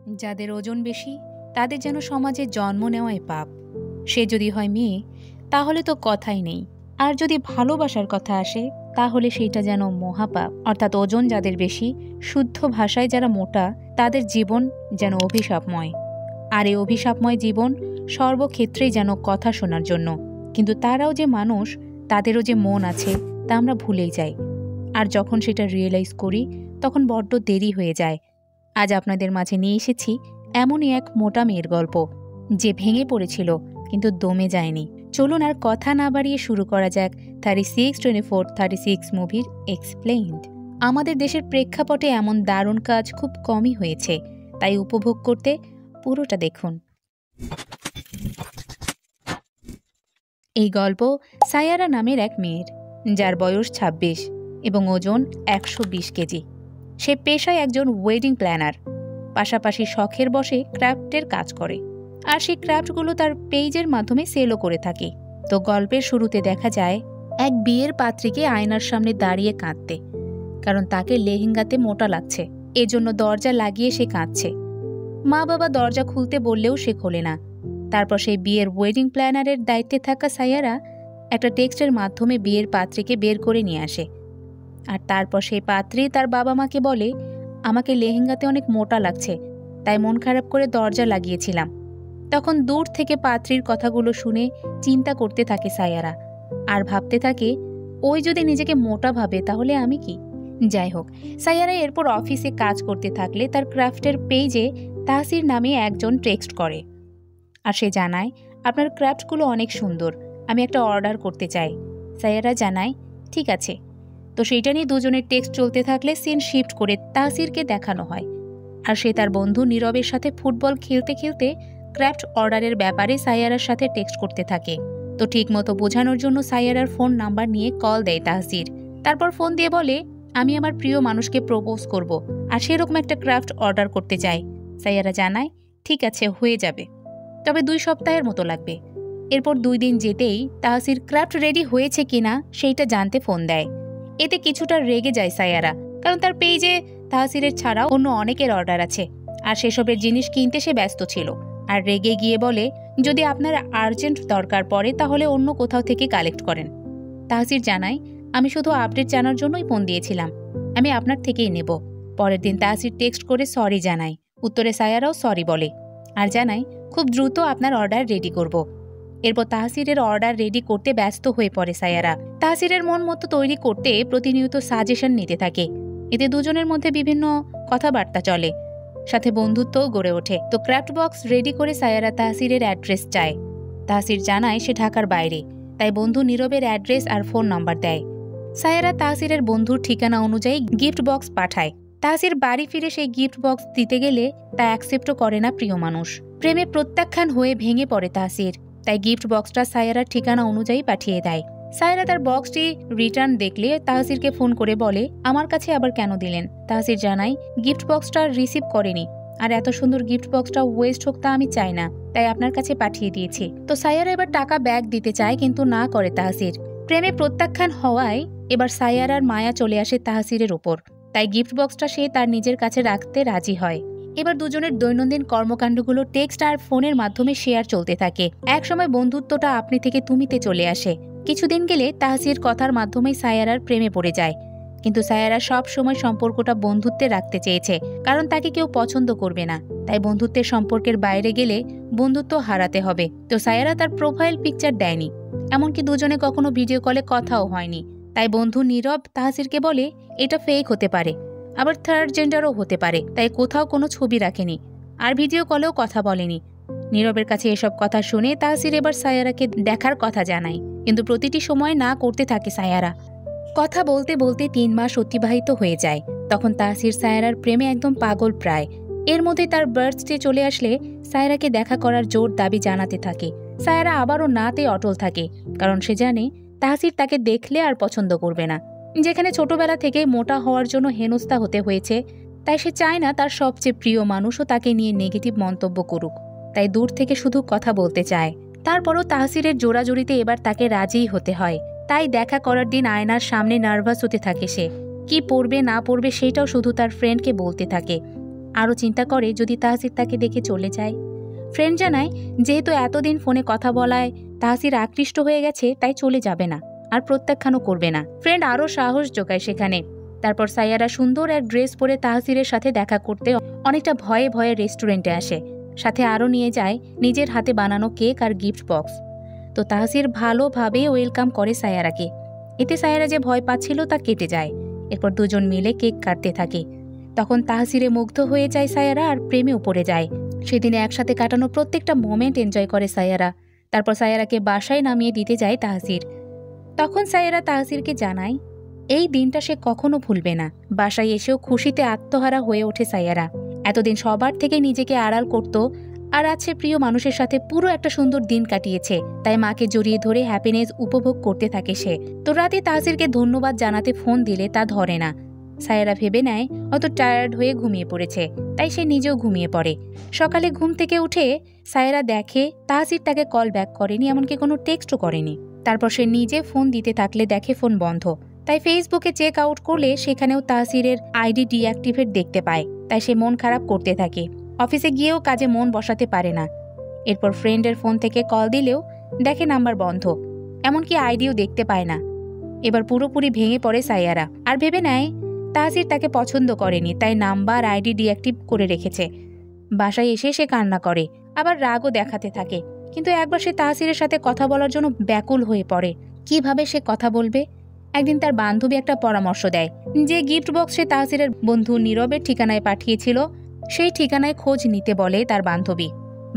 যাদের ওজন বেশি তাদের যেন সমাজে জন্ম নেওয়াই পাপ। সে যদি হয় মেয়ে তাহলে তো কথাই নেই, আর যদি ভালোবাসার কথা আসে তাহলে সেইটা যেন মহাপাপ। অর্থাৎ ওজন যাদের বেশি, শুদ্ধ ভাষায় যারা মোটা, তাদের জীবন যেন অভিশাপময়। আর এই অভিশাপময় জীবন সর্বক্ষেত্রেই যেন কথা শোনার জন্য। কিন্তু তারাও যে মানুষ, তাদেরও যে মন আছে তা আমরা ভুলেই যাই। আর যখন সেটা রিয়েলাইজ করি তখন বড্ড দেরি হয়ে যায়। আজ আপনাদের মাঝে নিয়ে এসেছি এমনই এক মোটা মেয়ের গল্প, যে ভেঙে পড়েছিল কিন্তু দমে যায়নি। চলুন আর কথা না বাড়িয়ে শুরু করা যাক 36/24/36 মুভির এক্সপ্লেইনড। আমাদের দেশের প্রেক্ষাপটে এমন দারুণ কাজ খুব কমই হয়েছে, তাই উপভোগ করতে পুরোটা দেখুন। এই গল্প সায়ারা নামের এক মেয়ের, যার বয়স 26 এবং ওজন 120 কেজি। সে পেশায় একজন ওয়েডিং প্ল্যানার, পাশাপাশি শখের বশে ক্রাফটের কাজ করে, আর সেই ক্রাফটগুলো তার পেজের মাধ্যমে সেলও করে থাকে। তো গল্পের শুরুতে দেখা যায় এক বিয়ের পাত্রীকে আয়নার সামনে দাঁড়িয়ে কাঁদতে, কারণ তাকে লেহেঙ্গাতে মোটা লাগছে। এজন্য দরজা লাগিয়ে সে কাঁদছে। মা বাবা দরজা খুলতে বললেও সে খোলে না। তারপর সেই বিয়ের ওয়েডিং প্ল্যানারের দায়িত্বে থাকা সায়ারা একটা টেক্সটের মাধ্যমে বিয়ের পাত্রীকে বের করে নিয়ে আসে। আর তারপর সেই পাত্রী তার বাবা মাকে বলে, আমাকে লেহেঙ্গাতে অনেক মোটা লাগছে, তাই মন খারাপ করে দরজা লাগিয়েছিলাম। তখন দূর থেকে পাত্রীর কথাগুলো শুনে চিন্তা করতে থাকে সায়ারা, আর ভাবতে থাকে, ওই যদি নিজেকে মোটা ভাবে তাহলে আমি কি। যাই হোক, সায়ারা এরপর অফিসে কাজ করতে থাকলে তার ক্রাফটের পেজে তাহসির নামে একজন টেক্সট করে, আর সে জানায়, আপনার ক্রাফটগুলো অনেক সুন্দর, আমি একটা অর্ডার করতে চাই। সায়ারা জানায়, ঠিক আছে। তো সেইটা নিয়ে দুজনের টেক্সট চলতে থাকলে সিন শিফট করে তাহসিরকে দেখানো হয়, আর সে তার বন্ধু নীরবের সাথে ফুটবল খেলতে খেলতে ক্রাফট অর্ডারের ব্যাপারে সায়ারার সাথে টেক্সট করতে থাকে। তো ঠিকমতো বোঝানোর জন্য সায়ারার ফোন নাম্বার নিয়ে কল দেয় তাহসির। তারপর ফোন দিয়ে বলে, আমি আমার প্রিয় মানুষকে প্রপোজ করব, আর সেরকম একটা ক্রাফট অর্ডার করতে চাই। সায়ারা জানায়, ঠিক আছে, হয়ে যাবে, তবে 2 সপ্তাহের মতো লাগবে। এরপর 2 দিন যেতেই তাহসির ক্রাফট রেডি হয়েছে কিনা সেইটা জানতে ফোন দেয়। এতে কিছুটা রেগে যায় সায়ারা, কারণ তার পেজে তাহসিরের ছাড়াও অন্য অনেকের অর্ডার আছে, আর সেসবের জিনিস কিনতে সে ব্যস্ত ছিল। আর রেগে গিয়ে বলে, যদি আপনার আর্জেন্ট দরকার পড়ে তাহলে অন্য কোথাও থেকে কালেক্ট করেন। তাহসির জানায়, আমি শুধু আপডেট জানার জন্যই ফোন দিয়েছিলাম, আমি আপনার থেকেই নেব। পরের দিন তাহসির টেক্সট করে সরি জানায়। উত্তরে সায়ারাও সরি বলে, আর জানায়, খুব দ্রুত আপনার অর্ডার রেডি করব। এরপর তাহসিরের অর্ডার রেডি করতে ব্যস্ত হয়ে পড়ে সায়ারা। তাহসিরের মন মতো তৈরি করতে প্রতিনিয়ত সাজেশন নিতে থাকে। এতে দুজনের মধ্যে বিভিন্ন কথাবার্তা চলে, সাথে বন্ধুত্বও গড়ে ওঠে। তো ক্রাফট বক্স রেডি করে সায়ারা তাহসিরের অ্যাড্রেস চায়। তাহসির জানায় সে ঢাকার বাইরে, তাই বন্ধু নীরবের অ্যাড্রেস আর ফোন নাম্বার দেয়। সায়ারা তাহসিরের বন্ধুর ঠিকানা অনুযায়ী গিফট বক্স পাঠায়। তাহসির বাড়ি ফিরে সেই গিফট বক্স দিতে গেলে তা অ্যাকসেপ্টও করে না প্রিয় মানুষ। প্রেমে প্রত্যাখ্যান হয়ে ভেঙে পড়ে তাহসির, তাই গিফট বক্সটা সায়ারার ঠিকানা অনুযায়ী পাঠিয়ে দেয়। সায়রা তার বক্সটি রিটার্ন দেখলে তাহসিরকে ফোন করে বলে, আমার কাছে আবার কেন দিলেন। তাহসির জানায়, গিফট বক্সটা রিসিভ করেনি, আর এত সুন্দর গিফট বক্সটা ওয়েস্ট হোক তা আমি চাই না, তাই আপনার কাছে পাঠিয়ে দিয়েছি। তো সায়রা এবার টাকা ব্যাক দিতে চায়, কিন্তু না করে তাহসির। প্রেমে প্রত্যাখ্যান হওয়ায় এবার সায়রার মায়া চলে আসে তাহসিরের উপর, তাই গিফট বক্সটা সে তার নিজের কাছে রাখতে রাজি হয়। এবার দুজনের দৈনন্দিন কর্মকাণ্ডগুলো টেক্সট আর ফোনের মাধ্যমে শেয়ার চলতে থাকে। একসময় বন্ধুত্বটা আপনি থেকে তুমিতে চলে আসে। কিছুদিন গেলে তাহসির কথার মাধ্যমে সায়ারার প্রেমে পড়ে যায়, কিন্তু সায়ারা সব সময় সম্পর্কটা বন্ধুত্বে রাখতে চেয়েছে, কারণ তাকে কেউ পছন্দ করবে না, তাই বন্ধুত্বের সম্পর্কের বাইরে গেলে বন্ধুত্ব হারাতে হবে। তো সায়ারা তার প্রোফাইল পিকচার দেয়নি, এমনকি দুজনে কখনো ভিডিও কলে কথাও হয়নি। তাই বন্ধু নীরব তাহসিরকে বলে, এটা ফেক হতে পারে, আবার থার্ড জেন্ডারও হতে পারে, তাই কোথাও কোনো ছবি রাখেনি, আর ভিডিও কলেও কথা বলেনি। নীরবের কাছে এসব কথা শুনে তাহসির এবার সায়ারাকে দেখার কথা জানায়, কিন্তু প্রতিটি সময় না করতে থাকে সায়ারা। কথা বলতে বলতে 3 মাস অতিবাহিত হয়ে যায়। তখন তাহসির সায়ারার প্রেমে একদম পাগল প্রায়। এর মধ্যে তার বার্থডে চলে আসলে সায়ারাকে দেখা করার জোর দাবি জানাতে থাকে। সায়ারা আবারও নাতে অটল থাকে, কারণ সে জানে তাহসির তাকে দেখলে আর পছন্দ করবে না। যেখানে ছোটবেলা থেকে মোটা হওয়ার জন্য হেনস্থা হতে হয়েছে, তাই সে চায় না তার সবচেয়ে প্রিয় মানুষও তাকে নিয়ে নেগেটিভ মন্তব্য করুক, তাই দূর থেকে শুধু কথা বলতে চায়। তারপরও তাহসিরের জোড়াজুড়িতে এবার তাকে রাজিই হতে হয়। তাই দেখা করার দিন আয়নার সামনে নার্ভাস হতে থাকে সে। কি পরবে না পরবে সেটাও শুধু তার ফ্রেন্ডকে বলতে থাকে। আরও চিন্তা করে যদি তাহসির তাকে দেখে চলে যায়। ফ্রেন্ড জানায় যেহেতু এতদিন ফোনে কথা বলায় তাহসির আকৃষ্ট হয়ে গেছে, তাই চলে যাবে না আর প্রত্যাখ্যানও করবে না। ফ্রেন্ড আরও সাহস জোগায় সেখানে। তারপর সাইয়ারা সুন্দর এক ড্রেস পরে তাহসিরের সাথে দেখা করতে অনেকটা ভয়ে ভয়ে রেস্টুরেন্টে আসে। সাথে আরও নিয়ে যায় নিজের হাতে বানানো কেক আর গিফট বক্স। তো তাহসির ভালোভাবে ওয়েলকাম করে সাইয়ারাকে। এতে সাইয়ারা যে ভয় পাচ্ছিল তা কেটে যায়। এরপর দুজন মিলে কেক কাটতে থাকে। তখন তাহসিরে মুগ্ধ হয়ে যায় সাইয়ারা আর প্রেমেও পড়ে যায়। সেদিনে একসাথে কাটানো প্রত্যেকটা মোমেন্ট এনজয় করে সাইয়ারা। তারপর সাইয়ারাকে বাসায় নামিয়ে দিতে যায় তাহসির। তখন সাইয়ারা তাহসিরকে জানায় এই দিনটা সে কখনো ভুলবে না। বাসায় এসেও খুশিতে আত্মহারা হয়ে ওঠে সাইয়ারা। এতদিন সবার থেকে নিজেকে আড়াল করত, আর আছে প্রিয় মানুষের সাথে পুরো একটা সুন্দর দিন কাটিয়েছে। তাই মাকে জড়িয়ে ধরে হ্যাপিনেস উপভোগ করতে থাকে সে। তো রাতে তাহসিরকে ধন্যবাদ জানাতে ফোন দিলে তা ধরে না। সাইয়ারা ভেবে নেয় অত টায়ার্ড হয়ে ঘুমিয়ে পড়েছে, তাই সে নিজেও ঘুমিয়ে পড়ে। সকালে ঘুম থেকে উঠে সাইয়ারা দেখে তাহসির তাকে কল ব্যাক করেনি, এমনকি কোনো টেক্সটও করেনি। তারপর সে নিজে ফোন দিতে থাকলে দেখে ফোন বন্ধ। তাই ফেসবুকে চেক আউট করলে সেখানেও তাহসিরের আইডি ডিঅ্যাক্টিভেট দেখতে পায়। তাই সে মন খারাপ করতে থাকে। অফিসে গিয়েও কাজে মন বসাতে পারে না। এরপর ফ্রেন্ডের ফোন থেকে কল দিলেও দেখে নাম্বার বন্ধ, এমনকি আইডিও দেখতে পায় না। এবার পুরোপুরি ভেঙে পড়ে সাইয়ারা আর ভেবে নেয় তাহসির তাকে পছন্দ করেনি, তাই নাম্বার আইডি ডিঅ্যাক্টিভ করে রেখেছে। বাসায় এসে সে কান্না করে, আবার রাগও দেখাতে থাকে। কিন্তু একবার সে তাহসিরের সাথে কথা বলার জন্য ব্যাকুল হয়ে পড়ে। কিভাবে সে কথা বলবে? একদিন তার বান্ধবী একটা পরামর্শ দেয় যে গিফট বক্স সে তাহসিরের বন্ধু নীরবের ঠিকানায় পাঠিয়েছিল, সেই ঠিকানায় খোঁজ নিতে বলে তার বান্ধবী।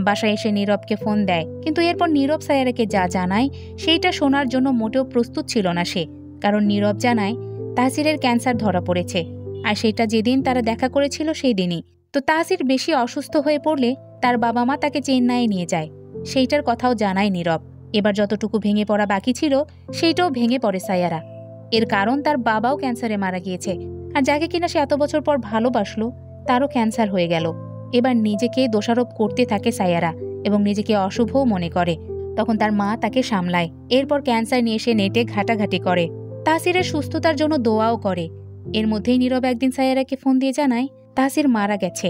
বাসায় এসে নীরবকে ফোন দেয়, কিন্তু এরপর নীরব সাইয়ারাকে যা জানায় সেইটা শোনার জন্য মোটেও প্রস্তুত ছিল না সে। কারণ নীরব জানায় তাহসিরের ক্যান্সার ধরা পড়েছে, আর সেটা যেদিন তারা দেখা করেছিল সেই দিনই। তো তাহসির বেশি অসুস্থ হয়ে পড়লে তার বাবা মা তাকে চেন্নাইয়ে নিয়ে যায়, সেইটার কথাও জানায় নীরব। এবার যতটুকু ভেঙে পড়া বাকি ছিল সেইটাও ভেঙে পড়ে সাইয়ারা। এর কারণ তার বাবাও ক্যান্সারে মারা গিয়েছে, আর যাকে কিনা সে এত বছর পর ভালোবাসলো তারও ক্যান্সার হয়ে গেল। এবার নিজেকে দোষারোপ করতে থাকে সাইয়ারা এবং নিজেকে অশুভও মনে করে। তখন তার মা তাকে সামলায়। এরপর ক্যান্সার নিয়ে এসে নেটে ঘাটাঘাটি করে, তাহসিরের সুস্থতার জন্য দোয়াও করে। এর মধ্যেই নীরব একদিন সাইয়ারাকে ফোন দিয়ে জানায় তাহসির মারা গেছে,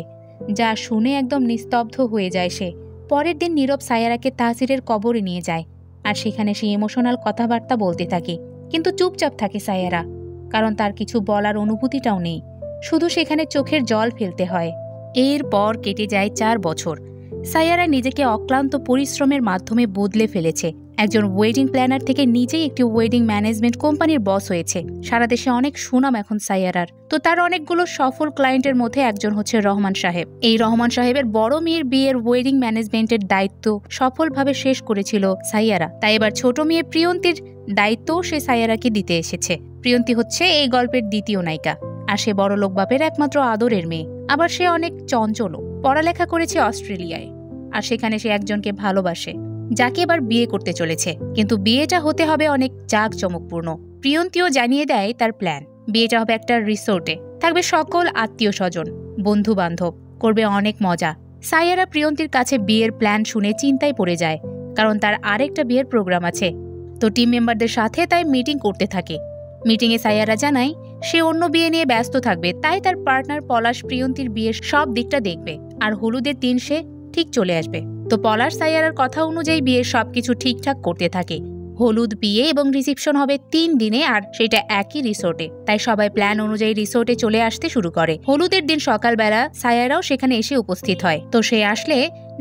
যা শুনে একদম নিস্তব্ধ হয়ে যায় সে। পরের দিন নীরব সাইয়ারাকে তাহসিরের কবরে নিয়ে যায়, আর সেখানে সে ইমোশনাল কথাবার্তা বলতে থাকে। কিন্তু চুপচাপ থাকে সাইয়ারা, কারণ তার কিছু বলার অনুভূতিটাও নেই, শুধু সেখানে চোখের জল ফেলতে হয়। এরপর কেটে যায় 4 বছর। সাইয়ারা নিজেকে অক্লান্ত পরিশ্রমের মাধ্যমে বদলে ফেলেছে। একজন ওয়েডিং প্ল্যানার থেকে নিজেই একটি ওয়েডিং ম্যানেজমেন্ট কোম্পানির বস হয়েছে। সারা দেশে অনেক সুনাম এখন সাইয়ারার। তো তার অনেকগুলো সফল ক্লায়েন্টের মধ্যে একজন হচ্ছে রহমান সাহেব। এই রহমান সাহেবের বড় মেয়ের বিয়ের ওয়েডিং ম্যানেজমেন্টের দায়িত্ব সফলভাবে শেষ করেছিল সাইয়ারা। তাই এবার ছোট মেয়ে প্রিয়ন্তীর দায়িত্বও সে সাইয়ারাকে দিতে এসেছে। প্রিয়ন্তী হচ্ছে এই গল্পের দ্বিতীয় নায়িকা, আর সে বড়লোক বাপের একমাত্র আদরের মেয়ে। আবার সে অনেক চঞ্চলও। পড়ালেখা করেছে অস্ট্রেলিয়ায়, আর সেখানে সে একজনকে ভালোবাসে, যাকে এবার বিয়ে করতে চলেছে। কিন্তু বিয়েটা হতে হবে অনেক জাঁকজমকপূর্ণ। প্রিয়ন্তীও জানিয়ে দেয় তার প্ল্যান। বিয়েটা হবে একটা রিসোর্টে, থাকবে সকল আত্মীয় স্বজন, বন্ধু বান্ধব, করবে অনেক মজা। সাইয়ারা প্রিয়ন্তীর কাছে বিয়ের প্ল্যান শুনে চিন্তায় পড়ে যায়, কারণ তার আরেকটা বিয়ের প্রোগ্রাম আছে। তো টিম মেম্বারদের সাথে তাই মিটিং করতে থাকে। মিটিংয়ে সাইয়ারা জানায় সে অন্য বিয়ে নিয়ে ব্যস্ত থাকবে, তাই তার পার্টনার পলাশ প্রিয়ন্তীর বিয়ের সব দিকটা দেখবে, আর হলুদের দিন সে ঠিক চলে আসবে। তো পলাশ সাইয়ারার কথা অনুযায়ী বিয়ের সবকিছু ঠিকঠাক করতে থাকে। হলুদ, বিয়ে এবং রিসেপশন হবে 3 দিনে, আর সেটা একই রিসোর্টে। তাই সবাই প্ল্যান অনুযায়ী রিসোর্টে চলে আসতে শুরু করে। হলুদের দিন সকালবেলা সাইয়ারাও সেখানে এসে উপস্থিত হয়। তো সে আসলে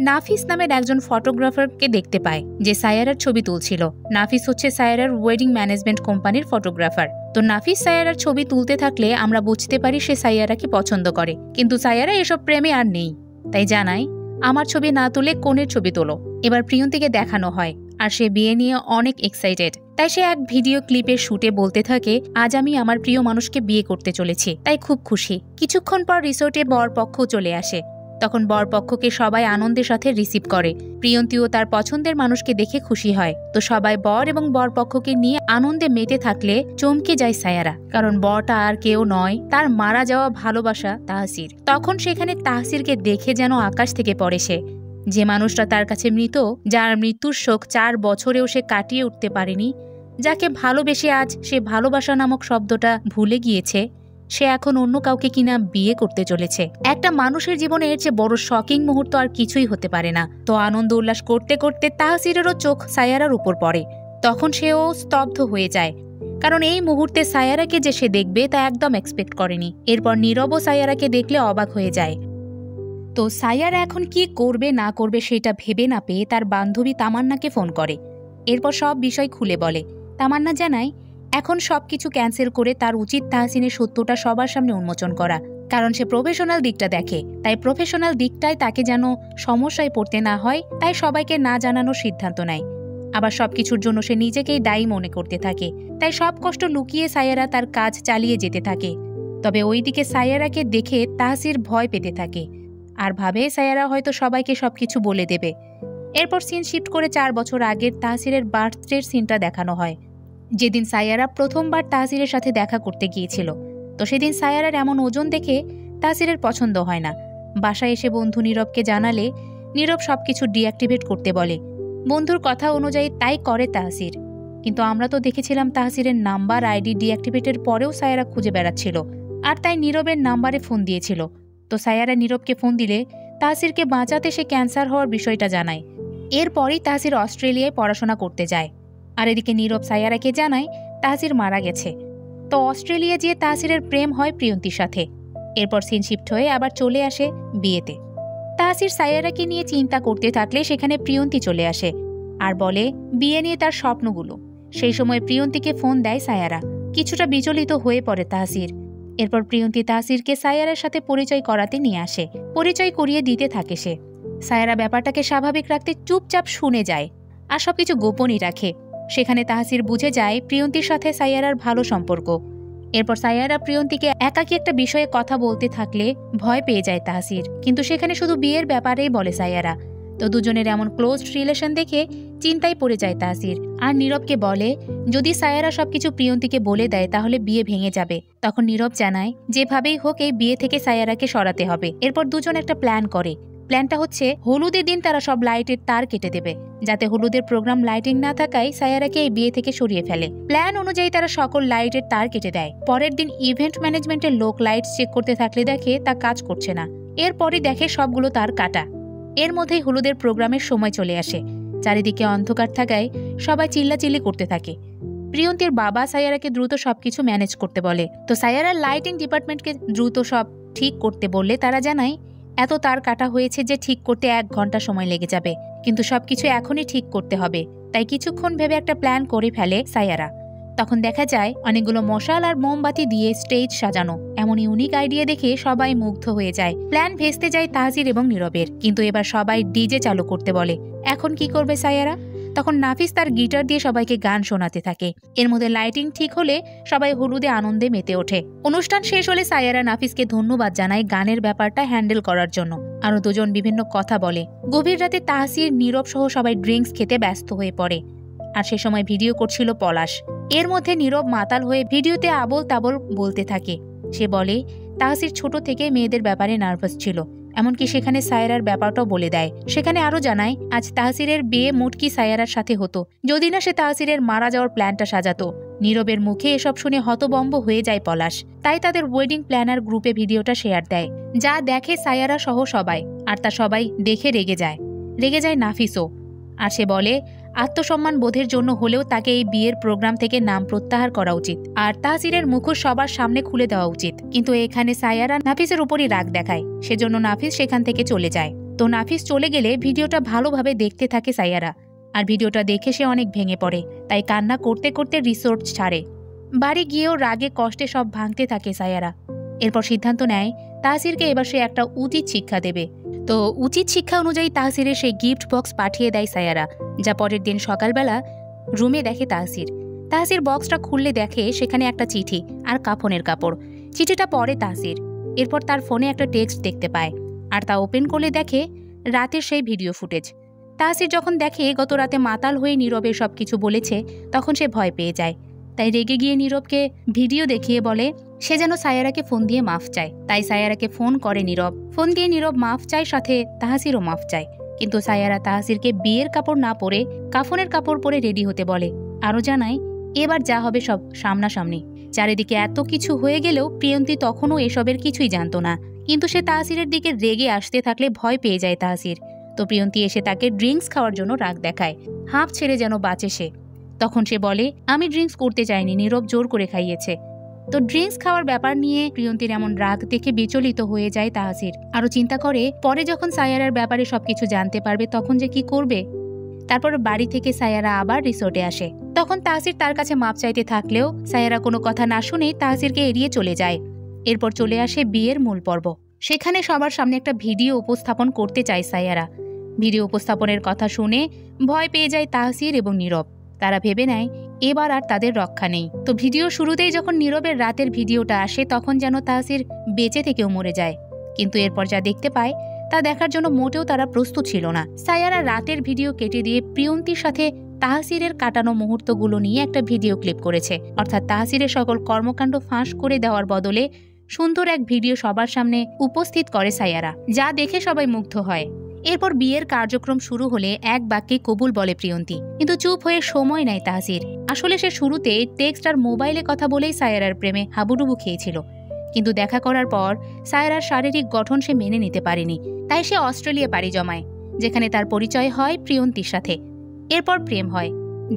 নাফিস নামের একজন ফটোগ্রাফারকে দেখতে পায়, যে সাইয়ারার ছবি তুলছিল। নাফিস হচ্ছে সাইয়ারার ওয়েডিং ম্যানেজমেন্ট কোম্পানির ফটোগ্রাফার। তো নাফিস সাইয়ারার ছবি তুলতে থাকলে আমরা বুঝতে পারি সে সাইয়ারাকে পছন্দ করে। কিন্তু সাইয়ারা এসব প্রেমে আর নেই, তাই জানায় আমার ছবি না তুলে কোনের ছবি তোলো। এবার প্রিয়ন্তীকে দেখানো হয়, আর সে বিয়ে নিয়ে অনেক এক্সাইটেড। তাই সে এক ভিডিও ক্লিপের শুটে বলতে থাকে আজ আমি আমার প্রিয় মানুষকে বিয়ে করতে চলেছি, তাই খুব খুশি। কিছুক্ষণ পর রিসোর্টে বরপক্ষ চলে আসে। তখন বরপক্ষকে সবাই আনন্দের সাথে রিসিভ করে। প্রিয়ন্তীও তার পছন্দের মানুষকে দেখে খুশি হয়। তো সবাই বর এবং বরপক্ষকে নিয়ে আনন্দে মেতে থাকলে চমকে যায় সাইয়ারা, কারণ বরটা আর কেউ নয়, তার মারা যাওয়া ভালোবাসা তাহসির। তখন সেখানে তাহসিরকে দেখে যেন আকাশ থেকে পড়ে সে। যে মানুষটা তার কাছে মৃত, যার মৃত্যুর শোক 4 বছরেও সে কাটিয়ে উঠতে পারেনি, যাকে ভালোবেসে আজ সে ভালোবাসা নামক শব্দটা ভুলে গিয়েছে, সে এখন অন্য কাউকে কিনা বিয়ে করতে চলেছে। একটা মানুষের জীবনে এর চেয়ে বড় শকিং মুহূর্ত আর কিছুই হতে পারে না। তো আনন্দ উল্লাস করতে করতে তাহসিরেরও চোখ সায়ারার উপর পড়ে। তখন সেও স্তব্ধ হয়ে যায়, কারণ এই মুহূর্তে সায়ারাকে যে সে দেখবে তা একদম এক্সপেক্ট করেনি। এরপর নীরবও সায়ারাকে দেখলে অবাক হয়ে যায়। তো সায়ারা এখন কি করবে না করবে সেটা ভেবে না পেয়ে তার বান্ধবী তামান্নাকে ফোন করে। এরপর সব বিষয় খুলে বলে। তামান্না জানায় এখন সবকিছু ক্যান্সেল করে তার উচিত তাহসিনের সত্যটা সবার সামনে উন্মোচন করা, কারণ সে প্রফেশনাল দিকটা দেখে। তাই প্রফেশনাল দিকটায় তাকে যেন সমস্যায় পড়তে না হয়, তাই সবাইকে না জানানোর সিদ্ধান্ত নেয়। আবার সবকিছুর জন্য সে নিজেকেই দায়ী মনে করতে থাকে। তাই সব কষ্ট লুকিয়ে সায়ারা তার কাজ চালিয়ে যেতে থাকে। তবে ওইদিকে সায়ারাকে দেখে তাহসির ভয় পেতে থাকে আর ভাবে সায়ারা হয়তো সবাইকে সবকিছু বলে দেবে। এরপর সিন শিফট করে 4 বছর আগের তাহসিরের বার্থডের সিনটা দেখানো হয়, যেদিন সায়ারা প্রথমবার তাহসিরের সাথে দেখা করতে গিয়েছিল। তো সেদিন সায়ারার এমন ওজন দেখে তাহসিরের পছন্দ হয় না। বাসায় এসে বন্ধু নীরবকে জানালে নীরব সবকিছু ডিঅ্যাক্টিভেট করতে বলে। বন্ধুর কথা অনুযায়ী তাই করে তাহসির। কিন্তু আমরা তো দেখেছিলাম তাহসিরের নাম্বার আইডি ডিঅ্যাক্টিভেটের পরেও সায়ারা খুঁজে বেড়াচ্ছিল, আর তাই নীরবের নাম্বারে ফোন দিয়েছিল। তো সায়ারা নীরবকে ফোন দিলে তাহসিরকে বাঁচাতে সে ক্যান্সার হওয়ার বিষয়টা জানায়। এরপরই তাহসির অস্ট্রেলিয়ায় পড়াশোনা করতে যায়। আর এদিকে নীরব সায়ারাকে জানায় তাহসির মারা গেছে। তো অস্ট্রেলিয়া যেয়ে তাহসিরের প্রেম হয় প্রিয়ন্তীর সাথে। এরপর সিন শিফট হয়ে আবার চলে আসে বিয়েতে। তাহসির সায়ারাকে নিয়ে চিন্তা করতে থাকলে সেখানে প্রিয়ন্তী চলে আসে আর বলে বিয়ে নিয়ে তার স্বপ্নগুলো। সেই সময় প্রিয়ন্তীকে ফোন দেয় সায়ারা। কিছুটা বিচলিত হয়ে পড়ে তাহসির। এরপর প্রিয়ন্তী তাহসিরকে সায়ারার সাথে পরিচয় করাতে নিয়ে আসে। পরিচয় করিয়ে দিতে থাকে সে। সায়ারা ব্যাপারটাকে স্বাভাবিক রাখতে চুপচাপ শুনে যায় আর সবকিছু গোপনই রাখে। সেখানে তাহসির বুঝে যায় প্রিয়ন্তীর সাথে সায়ারার ভালো সম্পর্ক। এরপর সায়ারা প্রিয়ন্তীকে একাকী একটা বিষয়ে কথা বলতে থাকলে ভয় পেয়ে যায় তাহসির, কিন্তু সেখানে শুধু বিয়ের ব্যাপারেই বলে সায়ারা। তো দুজনের এমন ক্লোজ রিলেশন দেখে চিন্তায় পড়ে যায় তাহসির আর নীরবকে বলে যদি সায়ারা সবকিছু প্রিয়ন্তীকে বলে দেয় তাহলে বিয়ে ভেঙে যাবে। তখন নীরব জানায় যেভাবেই হোক এই বিয়ে থেকে সায়ারাকে সরাতে হবে। এরপর দুজন একটা প্ল্যান করে। প্ল্যানটা হচ্ছে হলুদের দিন তারা সব লাইটের তার কেটে দেবে, যাতে হলুদের প্রোগ্রাম লাইটিং না থাকায় সায়ারাকে এই বিয়ে থেকে সরিয়ে ফেলে। প্ল্যান অনুযায়ী তারা সকল লাইটের তার কেটে দেয়। পরের দিন ইভেন্ট ম্যানেজমেন্টের লোক লাইট চেক করতে থাকলে দেখে তা কাজ করছে না। এরপরই দেখে সবগুলো তার কাটা। এর মধ্যেই হলুদের প্রোগ্রামের সময় চলে আসে। চারিদিকে অন্ধকার থাকায় সবাই চিল্লাচিল্লি করতে থাকে। প্রিয়ন্তীর বাবা সায়ারাকে দ্রুত সবকিছু ম্যানেজ করতে বলে। তো সায়ারার লাইটিং ডিপার্টমেন্টকে দ্রুত সব ঠিক করতে বললে তারা জানায় এত তার কাটা হয়েছে যে ঠিক করতে 1 ঘন্টা সময় লেগে যাবে, কিন্তু সবকিছু এখনই ঠিক করতে হবে। তাই কিছুক্ষণ ভেবে একটা প্ল্যান করে ফেলে সায়ারা। তখন দেখা যায় অনেকগুলো মশাল আর মোমবাতি দিয়ে স্টেজ সাজানো। এমন ইউনিক আইডিয়া দেখে সবাই মুগ্ধ হয়ে যায়। প্ল্যান ভেস্তে যায় তাহসির এবং নীরবের, কিন্তু এবার সবাই ডিজে চালু করতে বলে। এখন কি করবে সায়ারা? তখন নাফিস তার গিটার দিয়ে সবাইকে গান শোনাতে থাকে। এর মধ্যে লাইটিং ঠিক হলে সবাই হলুদে আনন্দে মেতে ওঠে। অনুষ্ঠান শেষ হলে সায়ারা নাফিসকে ধন্যবাদ জানায় গানের ব্যাপারটা হ্যান্ডেল করার জন্য। আরো দুজন বিভিন্ন কথা বলে। গভীর রাতে তাহসির নীরব সহ সবাই ড্রিঙ্কস খেতে ব্যস্ত হয়ে পড়ে। আর সে সময় ভিডিও করছিল পলাশ। এর মধ্যে নীরব মাতাল হয়ে ভিডিওতে আবোল তাবোল বলতে থাকে। সে বলে তাহসির ছোট থেকে মেয়েদের ব্যাপারে নার্ভাস ছিল, এমনকি সেখানে সায়ারার ব্যাপারটাও বলে দেয়। সেখানে আরো জানায় আজ তাহসিরের বিয়ে মুটকি সায়ারার সাথে হতো, যদি না সে তাহসিরের মারা যাওয়ার প্ল্যানটা সাজাতো। নীরবের মুখে এসব শুনে হতবম্ব হয়ে যায় পলাশ। তাই তাদের ওয়েডিং প্ল্যানার গ্রুপে ভিডিওটা শেয়ার দেয়, যা দেখে সায়ারা সহ সবাই। আর তা সবাই দেখে রেগে যায় নাফিসও। আর সে বলে আত্মসম্মান বোধের জন্য হলেও তাকে এই বিয়ের প্রোগ্রাম থেকে নাম প্রত্যাহার করা উচিত আর তাহসিরের মুখোশ সবার সামনে খুলে দেওয়া উচিত। কিন্তু এখানে সায়ারা নাফিসের উপরই রাগ দেখায়, সেজন্য নাফিস সেখান থেকে চলে যায়। তো নাফিস চলে গেলে ভিডিওটা ভালোভাবে দেখতে থাকে সায়ারা। আর ভিডিওটা দেখে সে অনেক ভেঙে পড়ে, তাই কান্না করতে করতে রিসোর্ট ছাড়ে। বাড়ি গিয়েও রাগে কষ্টে সব ভাঙতে থাকে সায়ারা। এরপর সিদ্ধান্ত নেয় তাহসিরকে এবার সে একটা উচিত শিক্ষা দেবে। তো উচিত শিক্ষা অনুযায়ী তাহসিরের সেই গিফট বক্স পাঠিয়ে দেয় সায়ারা, যা পরের দিন সকালবেলা রুমে দেখে তাহসির বক্সটা খুললে দেখে সেখানে একটা চিঠি আর কাফনের কাপড়। চিঠিটা পড়ে তাহসির। এরপর তার ফোনে একটা টেক্সট দেখতে পায় আর তা ওপেন করলে দেখে রাতের সেই ভিডিও ফুটেজ। তাহসির যখন দেখে গত রাতে মাতাল হয়ে নীরবে সবকিছু বলেছে, তখন সে ভয় পেয়ে যায়। তাই রেগে গিয়ে নীরবকে ভিডিও দেখিয়ে বলে সে যেন সায়ারাকে ফোন দিয়ে মাফ চায়। তাই সায়ারাকে ফোন করে নীরব। ফোন দিয়ে নীরব মাফ চায়, সাথে তাহসিরও মাফ চায়। কিন্তু সায়ারা তাহসিরকে বিয়ের কাপড় না পরে কাফনের কাপড় পরে রেডি হতে বলে। আরও জানায় এবার যা হবে সব সামনাসামনি। চারিদিকে এত কিছু হয়ে গেলেও প্রিয়ন্তী তখনও এসবের কিছুই জানত না। কিন্তু সে তাহসিরের দিকে রেগে আসতে থাকলে ভয় পেয়ে যায় তাহসির। তো প্রিয়ন্তী এসে তাকে ড্রিঙ্কস খাওয়ার জন্য রাগ দেখায়, হাঁপ ছেড়ে যেন বাঁচে সে। তখন সে বলে, আমি ড্রিঙ্কস করতে চাইনি, নীরব জোর করে খাইয়েছে। তো ড্রিঙ্কস খাওয়ার ব্যাপার নিয়ে প্রিয়ন্তীর এমন রাগ দেখে বিচলিত হয়ে যায় তাহসির। আরও চিন্তা করে পরে যখন সায়ারার ব্যাপারে সবকিছু জানতে পারবে তখন যে কি করবে। তারপর বাড়ি থেকে সায়ারা আবার রিসোর্টে আসে। তখন তাহসির তার কাছে মাপ চাইতে থাকলেও সায়ারা কোনো কথা না শুনেই তাহসিরকে এড়িয়ে চলে যায়। এরপর চলে আসে বিয়ের মূল পর্ব। সেখানে সবার সামনে একটা ভিডিও উপস্থাপন করতে চায় সায়ারা। ভিডিও উপস্থাপনের কথা শুনে ভয় পেয়ে যায় তাহসির এবং নীরব। তারা ভেবে নেয় এবার আর তাদের রক্ষা নেই। তো ভিডিও শুরুতেই যখন নীরবের রাতের ভিডিওটা আসে তখন যেন তাহসির বেঁচে থেকেও মরে যায়। কিন্তু এরপর যা দেখতে পায় তা দেখার জন্য মোটেও তারা প্রস্তুত ছিল না। সায়ারা রাতের ভিডিও কেটে দিয়ে প্রিয়ন্তীর সাথে তাহসিরের কাটানো মুহূর্তগুলো নিয়ে একটা ভিডিও ক্লিপ করেছে। অর্থাৎ তাহসিরের সকল কর্মকাণ্ড ফাঁস করে দেওয়ার বদলে সুন্দর এক ভিডিও সবার সামনে উপস্থিত করে সায়ারা, যা দেখে সবাই মুগ্ধ হয়। এরপর বিয়ের কার্যক্রম শুরু হলে এক বাক্যে কবুল বলে প্রিয়ন্তী, কিন্তু চুপ হয়ে সময় নেয় তাহসির। আসলে সে শুরুতে টেক্সট আর মোবাইলে কথা বলেই সায়ারার প্রেমে হাবুডুবু খেয়েছিল, কিন্তু দেখা করার পর সায়ারার শারীরিক গঠন সে মেনে নিতে পারেনি। তাই সে অস্ট্রেলিয়া পাড়ি জমায়, যেখানে তার পরিচয় হয় প্রিয়ন্তীর সাথে। এরপর প্রেম হয়,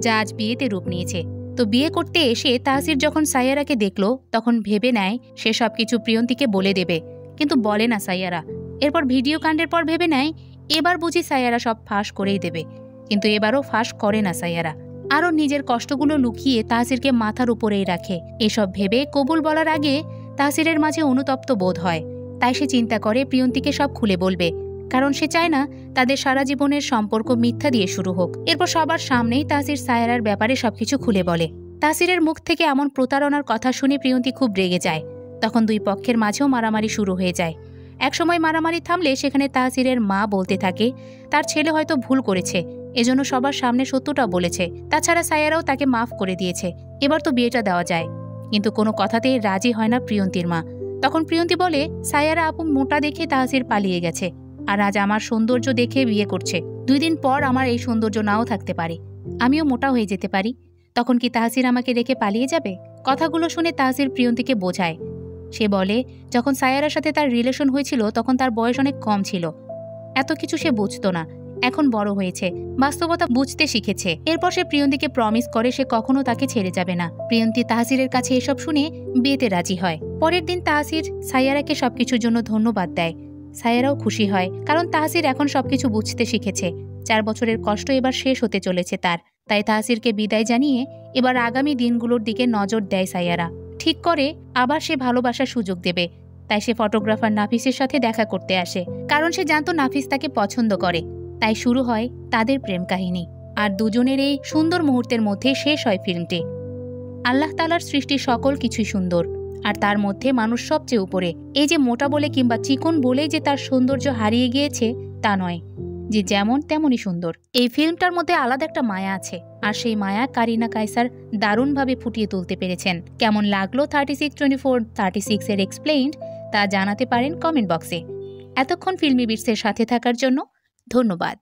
যা আজ বিয়েতে রূপ নিয়েছে। তো বিয়ে করতে এসে তাহসির যখন সায়ারাকে দেখল তখন ভেবে নেয় সে সবকিছু প্রিয়ন্তীকে বলে দেবে, কিন্তু বলে না সায়ারা। এরপর ভিডিও কাণ্ডের পর ভেবে নেয় এবার বুঝি সায়ারা সব ফাঁস করেই দেবে, কিন্তু এবারও ফাঁস করে না সায়ারা। আরও নিজের কষ্টগুলো লুকিয়ে তাহসিরকে মাথার উপরেই রাখে। এসব ভেবে কবুল বলার আগে তাহসিরের মাঝে অনুতপ্ত বোধ হয়। তাই সে চিন্তা করে প্রিয়ন্তীকে সব খুলে বলবে, কারণ সে চায় না তাদের সারা জীবনের সম্পর্ক মিথ্যা দিয়ে শুরু হোক। এরপর সবার সামনেই তাহসির সায়ারার ব্যাপারে সবকিছু খুলে বলে। তাহসিরের মুখ থেকে এমন প্রতারণার কথা শুনে প্রিয়ন্তী খুব রেগে যায়। তখন দুই পক্ষের মাঝেও মারামারি শুরু হয়ে যায়। একসময় মারামারি থামলে সেখানে তাহসিরের মা বলতে থাকে তার ছেলে হয়তো ভুল করেছে, এজন্য সবার সামনে সত্যটা বলেছে। তাছাড়া সায়ারাও তাকে মাফ করে দিয়েছে, এবার তো বিয়েটা দেওয়া যায়। কিন্তু কোনো কথাতেই রাজি হয় না প্রিয়ন্তীর মা। তখন প্রিয়ন্তী বলে, সায়ারা আপু মোটা দেখে তাহসির পালিয়ে গেছে, আর আজ আমার সৌন্দর্য দেখে বিয়ে করছে। 2 দিন পর আমার এই সৌন্দর্য নাও থাকতে পারে, আমিও মোটা হয়ে যেতে পারি। তখন কি তাহসির আমাকে রেখে পালিয়ে যাবে? কথাগুলো শুনে তাহসির প্রিয়ন্তীকে বোঝায়। সে বলে যখন সায়ারার সাথে তার রিলেশন হয়েছিল তখন তার বয়স অনেক কম ছিল, এত কিছু সে বুঝতো না। এখন বড় হয়েছে, বাস্তবতা বুঝতে শিখেছে। এরপর সে প্রিয়ন্তীকে প্রমিস করে সে কখনো তাকে ছেড়ে যাবে না। প্রিয়ন্তী তাহসিরের কাছে এসব শুনে বিয়েতে রাজি হয়। পরের দিন তাহসির সায়ারাকে সবকিছুর জন্য ধন্যবাদ দেয়। সায়ারাও খুশি হয়, কারণ তাহসির এখন সবকিছু বুঝতে শিখেছে। 4 বছরের কষ্ট এবার শেষ হতে চলেছে তার। তাই তাহসিরকে বিদায় জানিয়ে এবার আগামী দিনগুলোর দিকে নজর দেয় সায়ারা। ঠিক করে আবার সে ভালোবাসার সুযোগ দেবে। তাই সে ফটোগ্রাফার নাফিসের সাথে দেখা করতে আসে, কারণ সে জানতো নাফিস তাকে পছন্দ করে। তাই শুরু হয় তাদের প্রেম কাহিনী। আর দুজনের এই সুন্দর মুহূর্তের মধ্যে শেষ হয় ফিল্মটি। আল্লাহ তাআলার সৃষ্টি সকল কিছুই সুন্দর, আর তার মধ্যে মানুষ সবচেয়ে উপরে। এই যে মোটা বলে কিংবা চিকন বলেই যে তার সৌন্দর্য হারিয়ে গিয়েছে তা নয়, যে যেমন তেমনই সুন্দর। এই ফিল্মটার মধ্যে আলাদা একটা মায়া আছে, আর সেই মায়া কারিনা কায়সার দারুণভাবে ফুটিয়ে তুলতে পেরেছেন। কেমন লাগলো 3624-36 এর এক্সপ্লেইনড তা জানাতে পারেন কমেন্ট বক্সে। এতক্ষণ ফিল্মি বিটসের সাথে থাকার জন্য ধন্যবাদ।